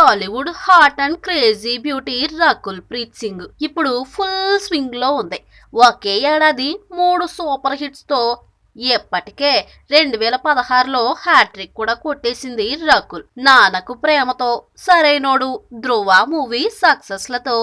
Tollywood hot and crazy beauty Rakul Preet Singh ఇప్పుడు full swing లో ఉంది. ఒకే ఏడాది 3 సూపర్ హిట్స్ తో ఎప్పటికే 2016లో హ్యాట్రిక్ కూడా కొట్టేసింది రకుల్. నాన్నకు ప్రేమతో, సరైనోడు, ధ్రువ మూవీ సక్సెస్ లతో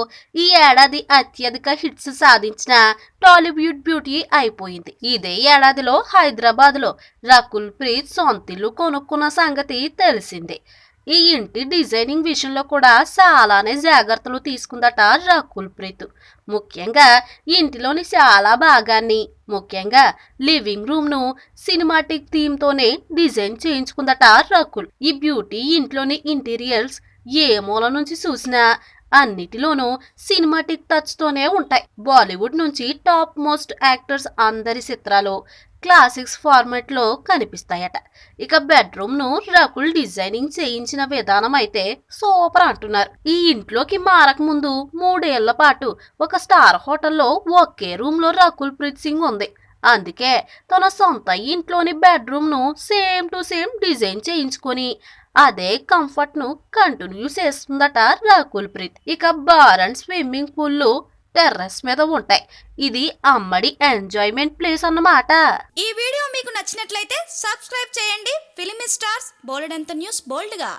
ఈ ఏడాది అత్యధిక హిట్స్ సాధించిన టాలీవుడ్ బ్యూటీ అయిపోయింది. ఇదే ఏడాదిలో హైదరాబాద్ లో రకుల్ ప్రీత్ సొంతిల్లు కొనుక్కున్న సంగతి తెలిసిందే. ఈ ఇంటి డిజైనింగ్ విషయంలో కూడా చాలానే జాగ్రత్తలు తీసుకుందట రకుల్ ప్రీత్. ముఖ్యంగా ఇంటిలోని చాలా భాగాన్ని, ముఖ్యంగా లివింగ్ రూమ్ ను సినిమాటిక్ థీమ్ తోనే డిజైన్ చేయించుకుందట రకుల్. ఈ బ్యూటీ ఇంట్లోని ఇంటీరియర్స్ ఏ మూల నుంచి చూసినా అన్నిటిలోనూ సినిమాటిక్ టచ్ తోనే ఉంటాయి. బాలీవుడ్ నుంచి టాప్ మోస్ట్ యాక్టర్స్ అందరి చిత్రాలు క్లాసిక్స్ ఫార్మాట్ లో కనిపిస్తాయట. ఇక బెడ్రూమ్ ను రకుల్ డిజైనింగ్ చేయించిన విధానం అయితే సూపర్ అంటున్నారు. ఈ ఇంట్లోకి మారక ముందు 3 ఏళ్ల పాటు ఒక స్టార్ హోటల్లో ఒకే రూమ్ లో రకుల్ ప్రీత్ సింగ్ ఉంది. అందుకే తన సొంత ఇంట్లోని బెడ్రూమ్ ను సేమ్ టు సేమ్ డిజైన్ చేయించుకొని అదే కంఫర్ట్ ను కంటిన్యూ చేస్తుందట రకుల్ ప్రీత్. ఇక bar and swimming pool terrace మీద ఉంటాయి. ఇది అమ్మడి ఎంజాయ్మెంట్ ప్లేస్ అన్నమాట. ఈ వీడియో మీకు నచ్చినట్లయితే సబ్స్క్రైబ్ చేయండి. ఫిలిమి స్టార్స్ బోలెడంత న్యూస్ బోల్డ్ గా.